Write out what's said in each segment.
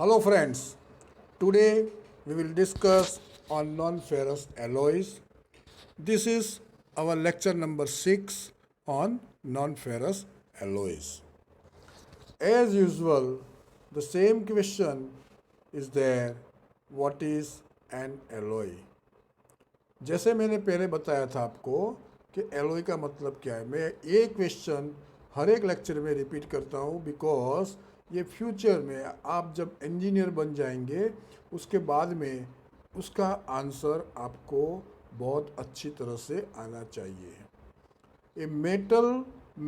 Hello friends, today we will discuss on non-ferrous alloys. This is our lecture number 6 on non-ferrous alloys. As usual, the same question is there, what is an alloy? जैसे मैंने पहले बताया था आपको कि LOE का मतलब क्या है, मैं ये क्वेश्चन हर एक लेक्चर में रिपीट करता हूँ बिकॉज ये फ्यूचर में आप जब इंजीनियर बन जाएंगे उसके बाद में उसका आंसर आपको बहुत अच्छी तरह से आना चाहिए। A metal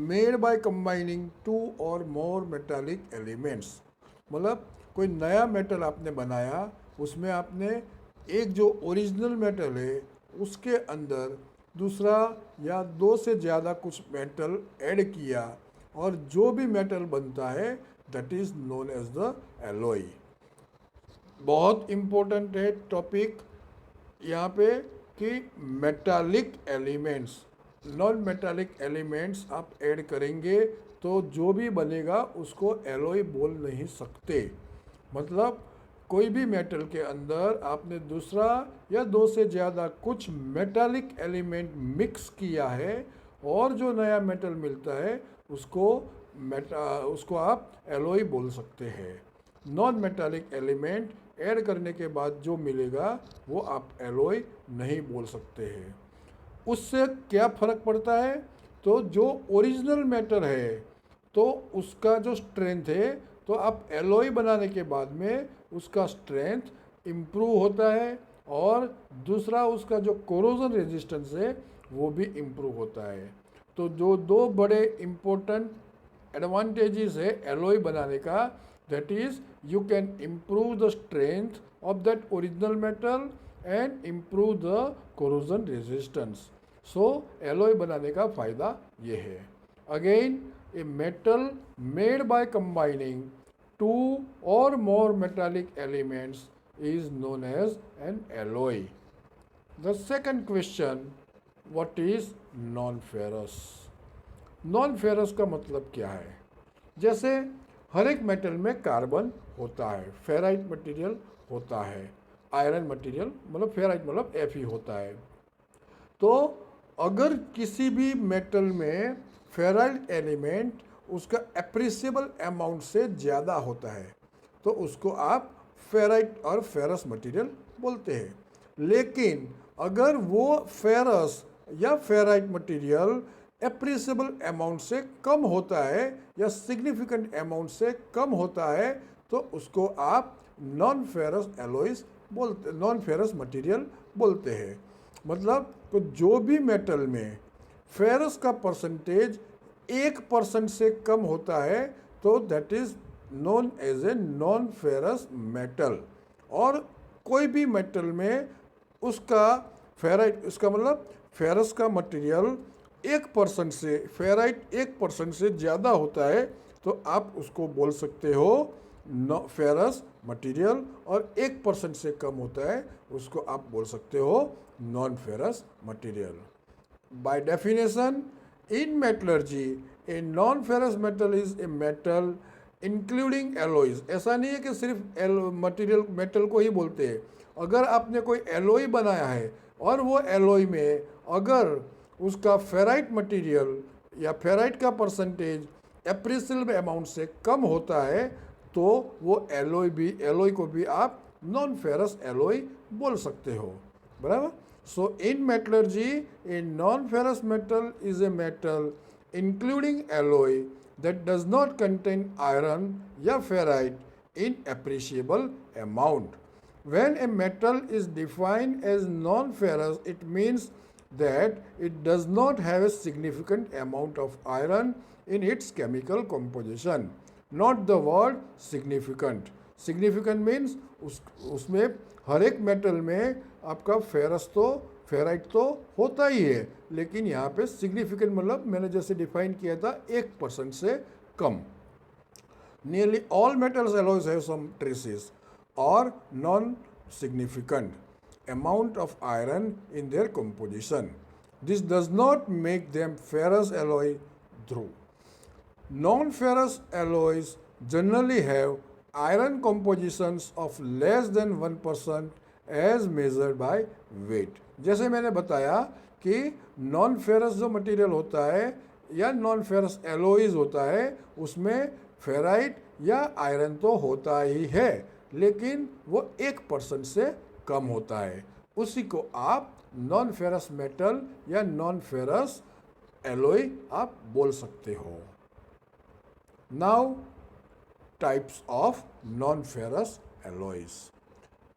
made by combining two और मोर मेटालिक एलिमेंट्स, मतलब कोई नया मेटल आपने बनाया, उसमें आपने एक जो ओरिजिनल मेटल है उसके अंदर दूसरा या दो से ज़्यादा कुछ मेटल ऐड किया और जो भी मेटल बनता है that is known as the alloy. बहुत इम्पोर्टेंट है टॉपिक यहाँ पे कि metallic elements, non metallic elements आप ऐड करेंगे तो जो भी बनेगा उसको एलॉय बोल नहीं सकते। मतलब कोई भी मेटल के अंदर आपने दूसरा या दो से ज़्यादा कुछ मेटालिक एलिमेंट मिक्स किया है और जो नया मेटल मिलता है उसको आप एलॉय बोल सकते हैं। नॉन मेटालिक एलिमेंट ऐड करने के बाद जो मिलेगा वो आप एलॉय नहीं बोल सकते हैं। उससे क्या फ़र्क पड़ता है, तो जो ओरिजिनल मेटल है तो उसका जो स्ट्रेंथ है, तो आप एलॉय बनाने के बाद में उसका स्ट्रेंथ इम्प्रूव होता है और दूसरा उसका जो कोरोजन रेजिस्टेंस है वो भी इम्प्रूव होता है। तो जो दो बड़े इम्पोर्टेंट एडवांटेजेस है एलॉय बनाने का, that is you can improve the strength of that original metal and improve the corrosion resistance. So alloy बनाने का फ़ायदा ये है। Again, a metal made by combining two और more metallic elements is known as an alloy. The second question, what is non-ferrous? Non-ferrous का मतलब क्या है? जैसे हर एक मेटल में कार्बन होता है, फेराइट मटेरियल होता है, आयरन मटेरियल मतलब फेराइट मतलब Fe होता है। तो अगर किसी भी मेटल में फेराइट एलिमेंट उसका एप्रिसिएबल अमाउंट से ज़्यादा होता है तो उसको आप फेराइट और फेरस मटेरियल बोलते हैं। लेकिन अगर वो फेरस या फेराइट मटेरियल एप्रिसिएबल अमाउंट से कम होता है या सिग्निफिकेंट अमाउंट से कम होता है तो उसको आप नॉन फेरस एलॉयज बोलते, नॉन फेरस मटेरियल बोलते हैं। मतलब तो जो भी मेटल में फेरस का परसेंटेज 1% से कम होता है तो that is known as a non ferrous metal. और कोई भी मेटल में उसका फेराइट, उसका मतलब फेरस का मटेरियल 1% से, फेराइट 1% से ज़्यादा होता है तो आप उसको बोल सकते हो फेरस मटेरियल, और 1% से कम होता है उसको आप बोल सकते हो non ferrous material. By definition in metallurgy A non ferrous metal is a metal including alloys. ऐसा नहीं है कि सिर्फ मटेरियल मेटल को ही बोलते हैं। अगर आपने कोई एलॉय बनाया है और वो एलॉय में अगर उसका फेराइट मटेरियल या फेराइट का परसेंटेज एप्रिसिएबल अमाउंट से कम होता है तो वो एलॉय को भी आप नॉन फेरस एलॉय बोल सकते हो, बराबर। So in metallurgy, a non-ferrous metal is a metal including alloy that does not contain iron या ferrite in appreciable amount. When a metal is defined as non-ferrous, it means that it does not have a significant amount of iron in its chemical composition. Not the word significant. Significant means उसमें हर एक metal में आपका ferrite तो होता ही है, लेकिन यहाँ पे सिग्निफिकेंट मतलब मैंने जैसे डिफाइन किया था 1% से कम। Nearly all metals alloys have some traces और non significant amount of iron in their composition. This does not make them ferrous alloy through. Non-ferrous alloys generally have iron compositions of less than 1% as measured by weight। जैसे मैंने बताया कि non ferrous जो material होता है या non ferrous alloys होता है उसमें फेराइट या आयरन तो होता ही है, लेकिन वो 1% से कम होता है। उसी को आप नॉन फेरस मेटल या नॉन फेरस एलॉय आप बोल सकते हो। Now types of non ferrous alloys,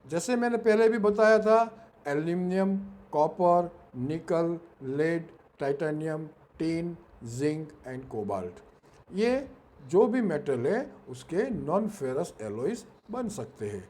जैसे मैंने पहले भी बताया था, aluminium, copper, nickel, lead, titanium, tin, zinc and cobalt, ये जो भी मेटल है उसके नॉन फेरस एलॉयज बन सकते हैं।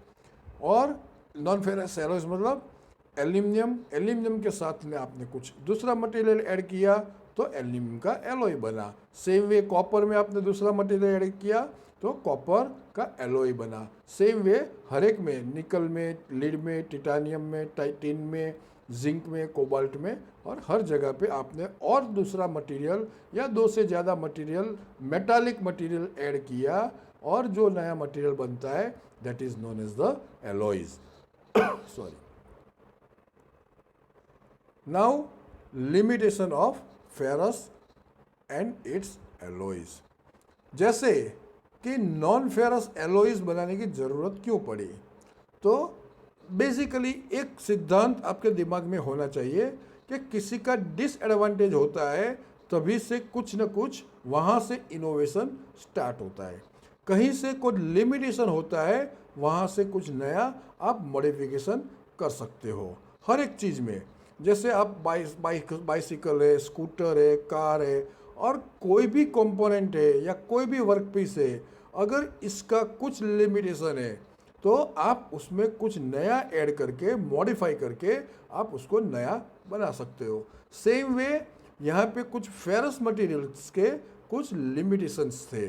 और नॉन फेरस एलॉयज मतलब एल्यूमिनियम के साथ में आपने कुछ दूसरा मटेरियल ऐड किया तो एल्यूमिनियम का एलॉय बना। सेम वे कॉपर में आपने दूसरा मटेरियल ऐड किया तो कॉपर का एलॉय बना। सेम वे हर एक में, निकल में, लीड में, टाइटेनियम में, टिन में, जिंक में, कोबाल्ट में, और हर जगह पे आपने और दूसरा मटेरियल या दो से ज़्यादा मटेरियल, मेटालिक मटेरियल ऐड किया और जो नया मटेरियल बनता है that is known as the alloys. Sorry. Now limitation of ferrous and its alloys, जैसे कि नॉन फेरस एलॉयज बनाने की ज़रूरत क्यों पड़ी, तो बेसिकली एक सिद्धांत आपके दिमाग में होना चाहिए कि किसी का डिसएडवांटेज होता है तभी से कुछ न कुछ वहाँ से इनोवेशन स्टार्ट होता है, कहीं से कोई लिमिटेशन होता है वहाँ से कुछ नया आप मॉडिफिकेशन कर सकते हो हर एक चीज़ में। जैसे आप बाइसिकल है, स्कूटर है, कार है, और कोई भी कंपोनेंट है या कोई भी वर्क पीस है, अगर इसका कुछ लिमिटेशन है तो आप उसमें कुछ नया ऐड करके, मॉडिफाई करके आप उसको नया बना सकते हो। सेम वे यहाँ पे कुछ फेरस मटेरियल्स के कुछ लिमिटेशंस थे,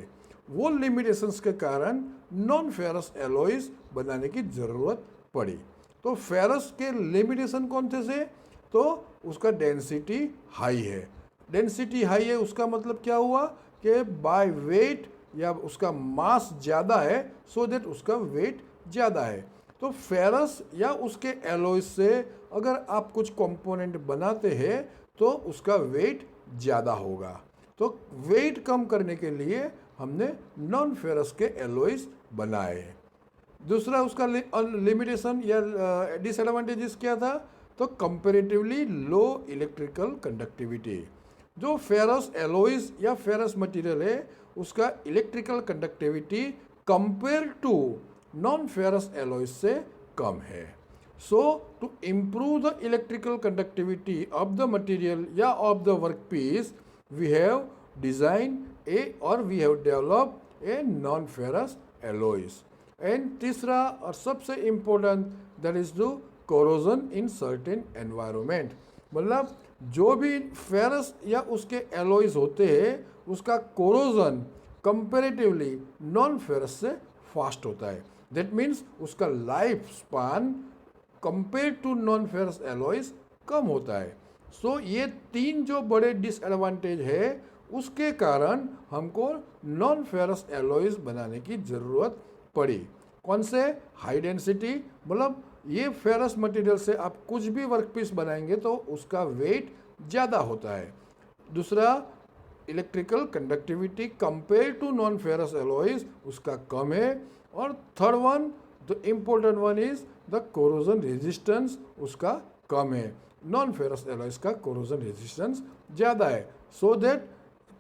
वो लिमिटेशंस के कारण नॉन फेरस एलॉयज बनाने की ज़रूरत पड़ी। तो फेरस के लिमिटेशन कौन से? तो उसका डेंसिटी हाई है। डेंसिटी हाई है उसका मतलब क्या हुआ कि बाय वेट या उसका मास ज़्यादा है, सो दैट उसका वेट ज़्यादा है। तो फेरस या उसके एलॉय से अगर आप कुछ कंपोनेंट बनाते हैं तो उसका वेट ज़्यादा होगा। तो वेट कम करने के लिए हमने नॉन फेरस के एलॉयज बनाए। दूसरा उसका लिमिटेशन या डिसएडवांटेजेस क्या था? तो कंपैरेटिवली लो इलेक्ट्रिकल कंडक्टिविटी। जो फेरस एलॉयज या फेरस मटेरियल है उसका electrical conductivity compare to non ferrous alloys से कम है। So to improve the electrical conductivity of the material या of the work piece we have design we have develop a non ferrous alloys. And तीसरा और सबसे important that is to corrosion in certain environment, मतलब जो भी ferrous या उसके alloys होते हैं उसका कोरोजन कंपैरेटिवली नॉन फेरस से फास्ट होता है। दैट मीन्स उसका life span compare to non ferrous alloys कम होता है। सो ये तीन जो बड़े डिसएडवांटेज है उसके कारण हमको नॉन फेरस एलॉयज बनाने की ज़रूरत पड़ी। कौन से? हाई डेंसिटी, मतलब ये फेरस मटेरियल से आप कुछ भी वर्क पीस बनाएंगे तो उसका वेट ज़्यादा होता है। दूसरा electrical conductivity compare to non ferrous alloys उसका कम है। और third one, the important one is the corrosion resistance, उसका कम है। नॉन फेरस एलॉयज का कोरोजन रेजिस्टेंस ज़्यादा है। सो दैट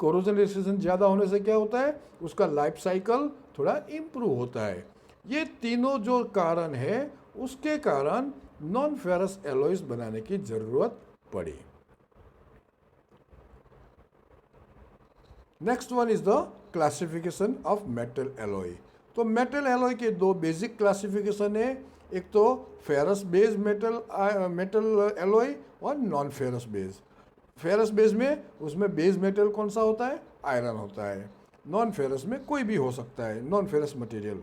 कोरोजन रेजिस्टेंस ज़्यादा होने से क्या होता है? उसका लाइफ साइकिल थोड़ा इम्प्रूव होता है। ये तीनों जो कारण है उसके कारण नॉन फेरस एलॉयज बनाने की ज़रूरत पड़ी। Next one is the classification of metal alloy. तो मेटल एलॉय के दो बेसिक क्लासिफिकेशन है, एक तो फेरस बेस मेटल एलॉय और non ferrous base. Ferrous base में उसमें बेस मेटल कौन सा होता है? आयरन होता है। नॉन फेरस में कोई भी हो सकता है, non ferrous material.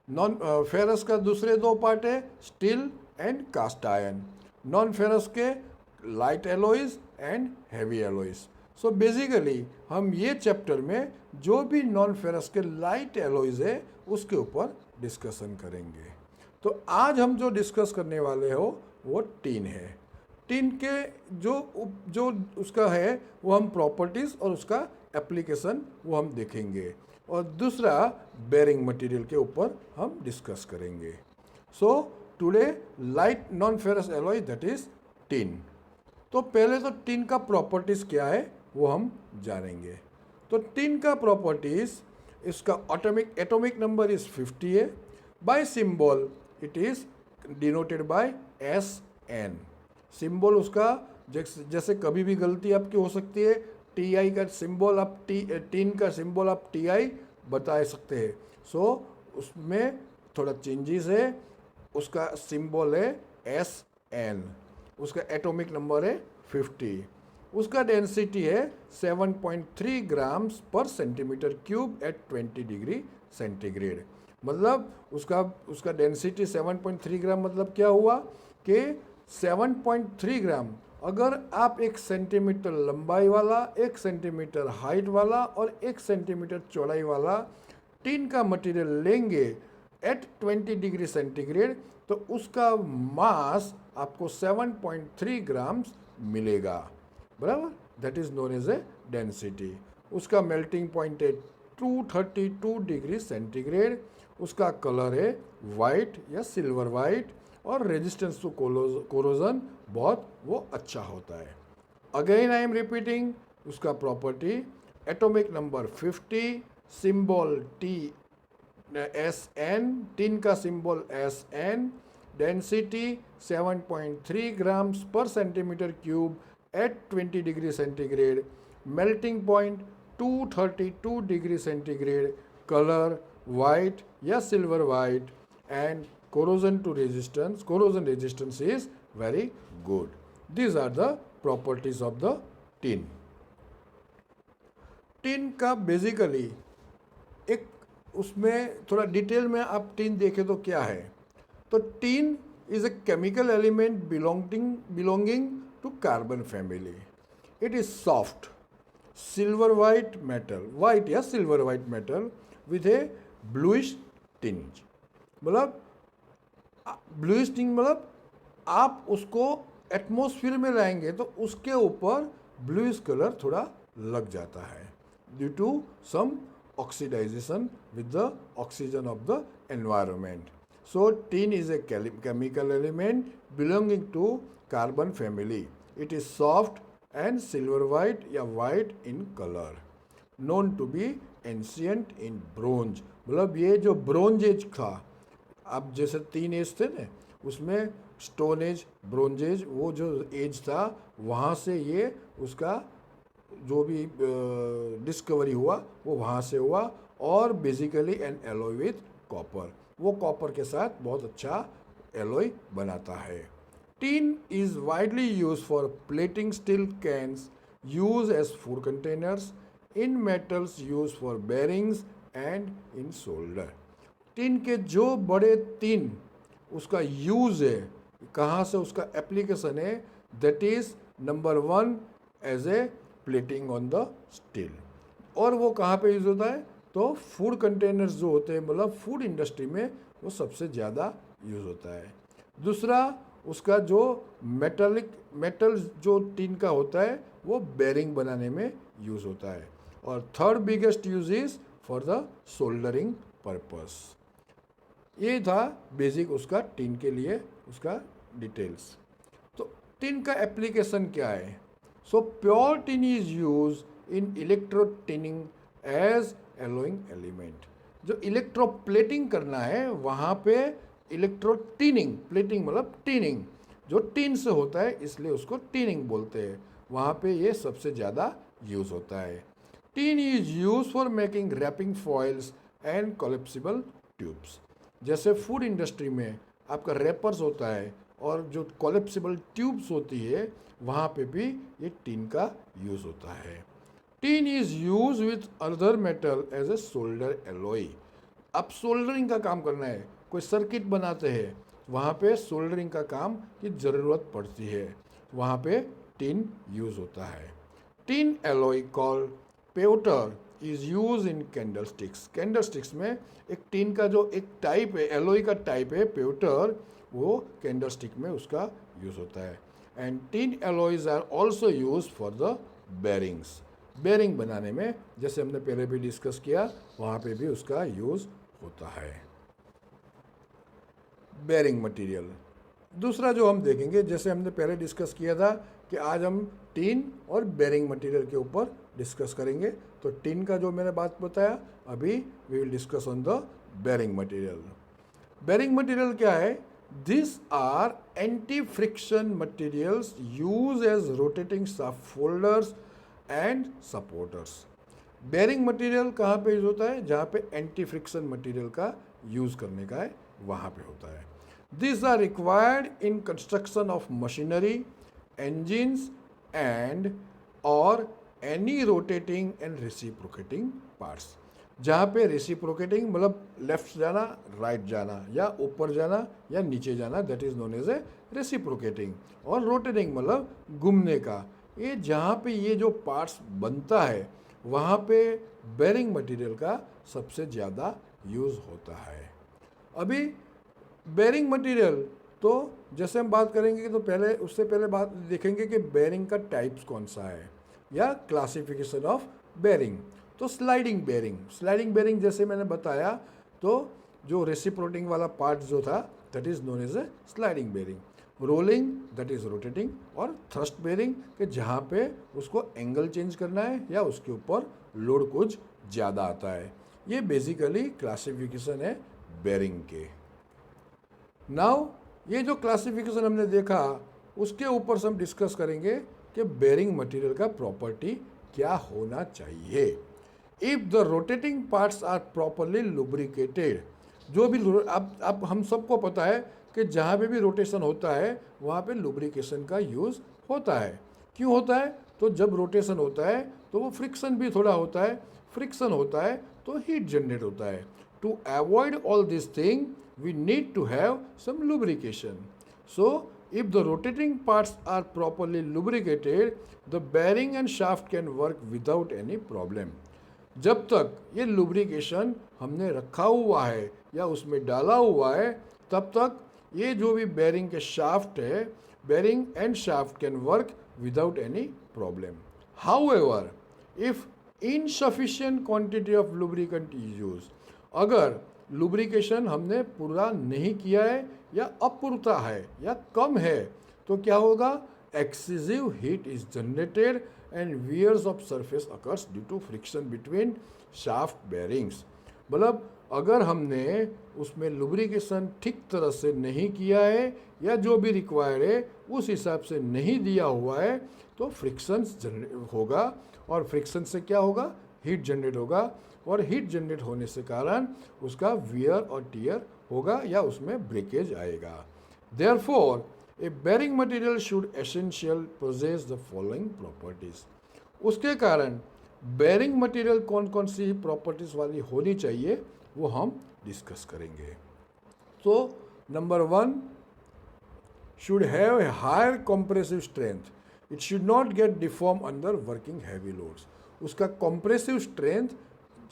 Non ferrous का दूसरे दो पार्ट है steel and cast iron. Non ferrous के light alloys and heavy alloys. So basically हम ये चैप्टर में जो भी नॉन फेरस के लाइट एलॉयज है उसके ऊपर डिस्कशन करेंगे। तो आज हम जो डिस्कस करने वाले हो वो टीन है। टीन के जो उसका है वो हम प्रॉपर्टीज़ और उसका एप्लीकेशन वो हम देखेंगे, और दूसरा बेरिंग मटेरियल के ऊपर हम डिस्कस करेंगे। So today light non ferrous alloy that is tin. तो पहले तो टिन का प्रॉपर्टीज़ क्या है वो हम जानेंगे। तो टिन का प्रॉपर्टीज़, इसका एटॉमिक नंबर इज 50 है। Bye symbol it is denoted by SN। Symbol उसका जैसे कभी भी गलती आपकी हो सकती है, TI का सिंबल आप टिन का सिंबल आप TI बता सकते हैं। सो उसमें थोड़ा चेंजेस है। उसका सिंबल है SN, उसका एटॉमिक नंबर है 50, उसका डेंसिटी है 7.3 grams per centimetre cube at 20 degree centigrade. मतलब उसका डेंसिटी 7.3 ग्राम, मतलब क्या हुआ कि 7.3 ग्राम अगर आप 1 सेंटीमीटर लंबाई वाला, 1 सेंटीमीटर हाइट वाला और 1 सेंटीमीटर चौड़ाई वाला टिन का मटेरियल लेंगे एट 20 डिग्री सेंटीग्रेड, तो उसका मास आपको 7.3 ग्राम्स मिलेगा, बराबर। That is known as a density. उसका मेल्टिंग पॉइंट है 232 डिग्री सेंटीग्रेड। उसका कलर है वाइट या सिल्वर वाइट, और रेजिस्टेंस टू कोरोजन बहुत वो अच्छा होता है। अगेन आई एम रिपीटिंग, उसका property atomic number 50, symbol SN, tin का symbol SN, density 7.3 grams per centimetre cube at 20 degree centigrade, melting point 232 degree centigrade, colour white या silver white, and corrosion resistance is very good. These are the properties of the tin. Tin का basically एक उसमें थोड़ा detail में आप tin देखें तो क्या है। तो tin is a chemical element belonging to carbon family. It is soft silver white metal, white या silver white metal with a bluish tinge. मतलब ब्लूइश टिंज मतलब आप उसको एटमॉस्फेयर में लाएंगे तो उसके ऊपर ब्लूइश कलर थोड़ा लग जाता है due to some oxidization with the oxygen of the environment. So tin is a chemical element belonging to carbon family. It is soft and silver white या white in colour, known to be ancient in bronze. मतलब ये जो bronze as था, अब जैसे 3 as थे ना, उसमें स्टोन एज, ब्रोंज एज, वो जो एज था वहाँ से ये उसका जो भी डिस्कवरी हुआ वो वहाँ से हुआ। और basically an alloy with copper, वो कॉपर के साथ बहुत अच्छा एलॉय बनाता है। Tin is widely use for plating steel cans, use as food containers, in metals use for bearings and in solder. Tin के जो बड़े 3 उसका यूज़ है, कहाँ से उसका एप्लीकेशन है, that is number 1 as a plating on the steel. और वो कहाँ पे यूज़ होता है, तो फूड कंटेनर्स जो होते हैं, मतलब फूड इंडस्ट्री में वो सबसे ज़्यादा यूज़ होता है। दूसरा उसका जो मेटल जो टिन का होता है वो बेरिंग बनाने में यूज़ होता है। और third biggest use is for the soldering purpose. ये था बेसिक उसका टिन के लिए उसका डिटेल्स। तो टिन का एप्लीकेशन क्या है। So pure tin is use in electrotinning as alloying element. जो इलेक्ट्रोप्लेटिंग करना है वहाँ पे इलेक्ट्रोटिनिंग, प्लेटिंग मतलब टिनिंग, जो टिन से होता है इसलिए उसको टिनिंग बोलते हैं, वहाँ पे ये सबसे ज़्यादा यूज़ होता है। Tin is use for making wrapping foils and collapsible tubes. जैसे फूड इंडस्ट्री में आपका रैपर्स होता है और जो कोलेप्सिबल ट्यूब्स होती है वहाँ पे भी ये टिन का यूज़ होता है। Tin is use with other metal as a solder alloy. अब सोल्डरिंग का काम करना है, कोई सर्किट बनाते हैं, वहाँ पे सोल्डरिंग का काम की ज़रूरत पड़ती है, वहाँ पे टिन यूज़ होता है। Tin alloy called pewter is use in candlesticks. Candlesticks में एक टिन का जो एक टाइप है, एलोई का टाइप है प्यूटर, वो कैंडलस्टिक में उसका यूज होता है। And tin alloys are also use for the bearings. Bearing बनाने में, जैसे हमने पहले भी डिस्कस किया, वहाँ पे भी उसका यूज होता है। बेरिंग मटेरियल दूसरा जो हम देखेंगे, जैसे हमने पहले डिस्कस किया था कि आज हम टिन और बेरिंग मटेरियल के ऊपर डिस्कस करेंगे। तो टिन का जो मैंने बात बताया, अभी we will discuss on the bearing material. Bearing material क्या है? This are anti friction materials use as rotating folders and supporters. Bearing material कहाँ पे यूज होता है? जहाँ पे एंटी फ्रिक्शन मटेरियल का यूज करने का है, वहाँ पे होता है। These are required in construction of machinery, engines and or any rotating and reciprocating parts। जहाँ पे रेसिप्रोकेटिंग मतलब लेफ्ट जाना, राइट जाना, या ऊपर जाना या नीचे जाना, that is known as a reciprocating. और रोटेटिंग मतलब घूमने का। ये जहाँ पे ये जो पार्ट्स बनता है, वहाँ पे बेरिंग मटेरियल का सबसे ज़्यादा यूज़ होता है। अभी बेरिंग मटेरियल, तो जैसे हम बात करेंगे तो पहले उससे पहले बात देखेंगे कि बेरिंग का टाइप्स कौन सा है या क्लासिफिकेशन ऑफ बेरिंग। तो स्लाइडिंग बेरिंग जैसे मैंने बताया, तो जो रेसिप्रोकेटिंग वाला पार्ट जो था, that is known as a sliding bearing. Rolling, that is rotating. और थ्रस्ट बेरिंग कि जहाँ पे उसको एंगल चेंज करना है या उसके ऊपर लोड कुछ ज़्यादा आता है। ये बेसिकली क्लासिफिकेशन है बेरिंग के। नाउ ये जो क्लासिफिकेशन हमने देखा, उसके ऊपर से हम डिस्कस करेंगे कि बेरिंग मटेरियल का प्रॉपर्टी क्या होना चाहिए। If the rotating parts are properly lubricated, जो भी अब हम सबको पता है कि जहाँ पे भी रोटेशन होता है वहाँ पे लुब्रिकेशन का यूज़ होता है। क्यों होता है? तो जब रोटेशन होता है तो वो फ्रिक्शन भी थोड़ा होता है, फ्रिक्शन होता है तो हीट जनरेट होता है। To avoid all this thing we need to have some lubrication. So if the rotating parts are properly lubricated, the bearing and shaft can work without any problem। जब तक ये lubrication हमने रखा हुआ है या उसमें डाला हुआ है, तब तक ये जो भी bearing के shaft है, bearing and shaft can work without any problem। However, if insufficient quantity of lubricant is used, अगर लुब्रिकेशन हमने पूरा नहीं किया है या अपूर्ता है या कम है, तो क्या होगा? Excessive heat is generated and wears of surface occurs due to friction between shaft bearings. मतलब अगर हमने उसमें लुब्रिकेशन ठीक तरह से नहीं किया है या जो भी रिक्वायर्ड है उस हिसाब से नहीं दिया हुआ है, तो फ्रिक्शन होगा। और फ्रिक्शन से क्या होगा? हीट जनरेट होगा। और हीट जनरेट होने से कारण उसका वियर और टियर होगा या उसमें ब्रेकेज आएगा। Therefore a bearing material should essential possess the following properties. उसके कारण बेरिंग मटेरियल कौन कौन सी प्रॉपर्टीज वाली होनी चाहिए वो हम डिस्कस करेंगे। तो number 1, should have a higher compressive strength. It should not get deform under working heavy loads. उसका कंप्रेसिव स्ट्रेंथ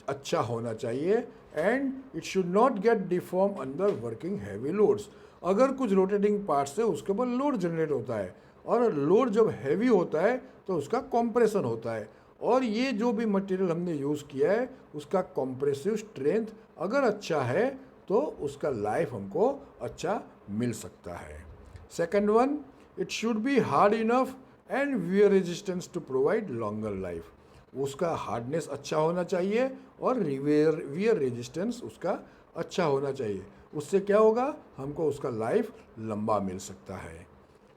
अच्छा होना चाहिए and it should not get deform under working heavy loads. अगर कुछ रोटेटिंग पार्ट से उसके ऊपर लोड जनरेट होता है और लोड जब हैवी होता है तो उसका कंप्रेशन होता है। और ये जो भी मटेरियल हमने यूज़ किया है उसका कंप्रेसिव स्ट्रेंथ अगर अच्छा है तो उसका लाइफ हमको अच्छा मिल सकता है। Second one, it should be hard enough and wear resistance to provide longer life. उसका हार्डनेस अच्छा होना चाहिए और वियर रेजिस्टेंस उसका अच्छा होना चाहिए। उससे क्या होगा? हमको उसका लाइफ लंबा मिल सकता है।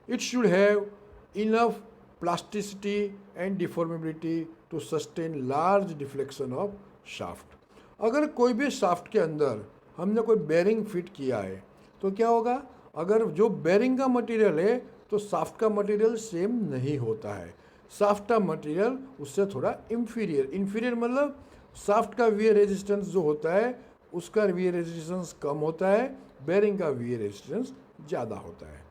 It should have enough plasticity and deformability to sustain large deflection of shaft. अगर कोई भी शाफ्ट के अंदर हमने कोई बेरिंग फिट किया है तो क्या होगा? अगर जो बेरिंग का मटेरियल है तो शाफ्ट का मटेरियल सेम नहीं होता है। शाफ्ट का मटेरियल उससे थोड़ा इंफीरियर मतलब शाफ्ट का वियर रेजिस्टेंस जो होता है उसका वियर रेजिस्टेंस कम होता है, बेरिंग का वियर रेजिस्टेंस ज़्यादा होता है।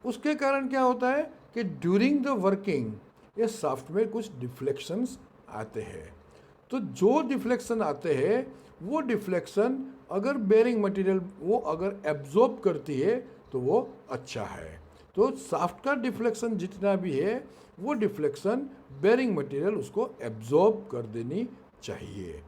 उसके कारण क्या होता है कि ड्यूरिंग द वर्किंग ये शाफ्ट में कुछ डिफ्लेक्शंस आते हैं। तो जो डिफ्लेक्शन आते हैं वो डिफ्लेक्शन अगर बेरिंग मटेरियल वो अगर एब्जॉर्ब करती है तो वो अच्छा है। तो शाफ्ट का डिफ्लेक्शन जितना भी है वो डिफ्लेक्शन बेरिंग मटेरियल उसको एब्जॉर्ब कर देनी चाहिए।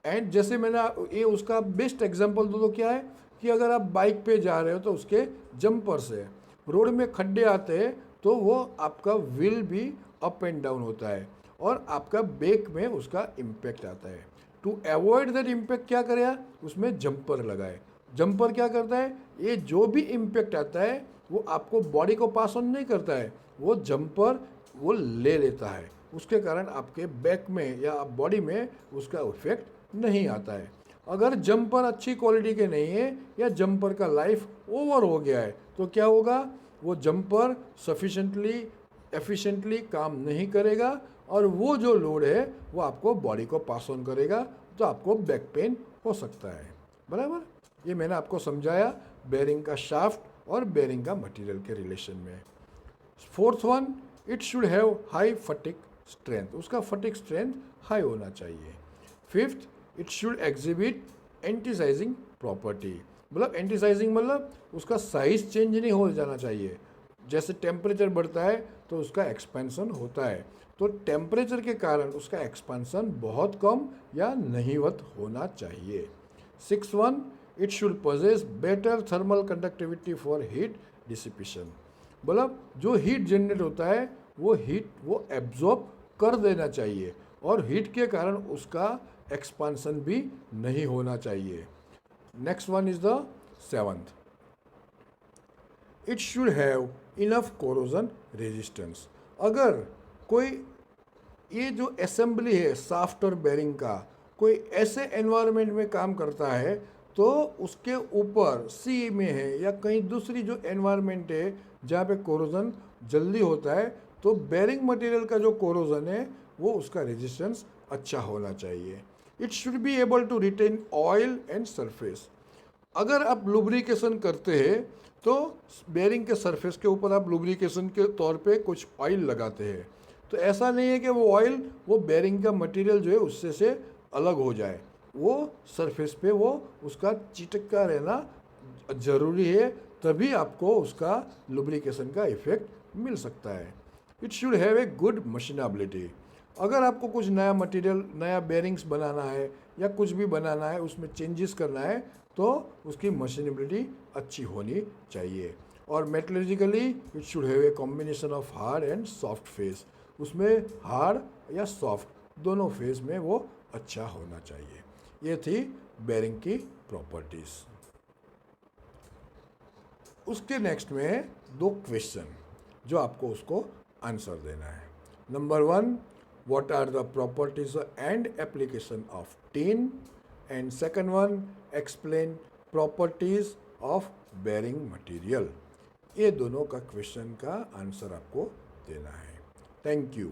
एंड जैसे मैंने ये उसका बेस्ट एग्जांपल दो तो क्या है कि अगर आप बाइक पे जा रहे हो तो उसके जंपर से रोड में खड्डे आते हैं तो वो आपका व्हील भी अप एंड डाउन होता है और आपका ब्रेक में उसका इम्पैक्ट आता है। टू अवॉइड दैट इम्पैक्ट क्या करेगा, उसमें जंपर लगाए। जंपर क्या करता है, ये जो भी इम्पैक्ट आता है वो आपको बॉडी को पास ऑन नहीं करता है, वो जंपर वो ले लेता है, उसके कारण आपके बैक में या बॉडी में उसका इफेक्ट नहीं आता है। अगर जंपर अच्छी क्वालिटी के नहीं है या जंपर का लाइफ ओवर हो गया है तो क्या होगा, वो जंपर सफिशेंटली एफिशिएंटली काम नहीं करेगा और वो जो लोड है वो आपको बॉडी को पास ऑन करेगा तो आपको बैक पेन हो सकता है। बराबर, ये मैंने आपको समझाया बेरिंग का शाफ्ट और बेरिंग का मटेरियल के रिलेशन में। Fourth one, it should have high fatigue strength, उसका फटिक स्ट्रेंथ हाई होना चाहिए। Fifth, it should exhibit antiseizing property, मतलब एंटीसाइजिंग मतलब उसका साइज चेंज नहीं हो जाना चाहिए। जैसे टेम्परेचर बढ़ता है तो उसका एक्सपेंशन होता है, तो टेम्परेचर के कारण उसका एक्सपेंशन बहुत कम या नहीवत होना चाहिए। Six one, it should possess better thermal conductivity for heat dissipation, मतलब जो हीट जनरेट होता है वो हीट वो एब्जॉर्ब कर देना चाहिए और हीट के कारण उसका एक्सपांसन भी नहीं होना चाहिए। Next one is the seventh, it should have enough corrosion resistance. अगर कोई ये जो असेंबली है शाफ्ट और बेरिंग का कोई ऐसे एनवायरनमेंट में काम करता है तो उसके ऊपर सी में है या कहीं दूसरी जो एनवायरनमेंट है जहाँ पे कोरोजन जल्दी होता है तो बेरिंग मटेरियल का जो कोरोजन है वो उसका रेजिस्टेंस अच्छा होना चाहिए। It should be able to retain oil and surface. अगर आप लुब्रिकेशन करते हैं तो बेरिंग के सरफेस के ऊपर आप लुब्रिकेशन के तौर पे कुछ ऑयल लगाते हैं, तो ऐसा नहीं है कि वो ऑयल वो बेरिंग का मटेरियल जो है उससे से अलग हो जाए, वो सरफेस पे वो उसका चिटका रहना जरूरी है, तभी आपको उसका लुब्रिकेशन का इफेक्ट मिल सकता है। It should have a good machinability. अगर आपको कुछ नया मटेरियल नया बेरिंग्स बनाना है या कुछ भी बनाना है उसमें चेंजेस करना है तो उसकी मशीनेबिलिटी अच्छी होनी चाहिए। और metallurgically it should have a combination of hard and soft phase, उसमें हार्ड या सॉफ्ट दोनों फेस में वो अच्छा होना चाहिए। ये थी बेरिंग की प्रॉपर्टीज। उसके नेक्स्ट में दो क्वेश्चन जो आपको उसको आंसर देना है। Number one, what are the properties and application of tin, and second one, explain properties of bearing material। ये दोनों का क्वेश्चन का आंसर आपको देना है। Thank you.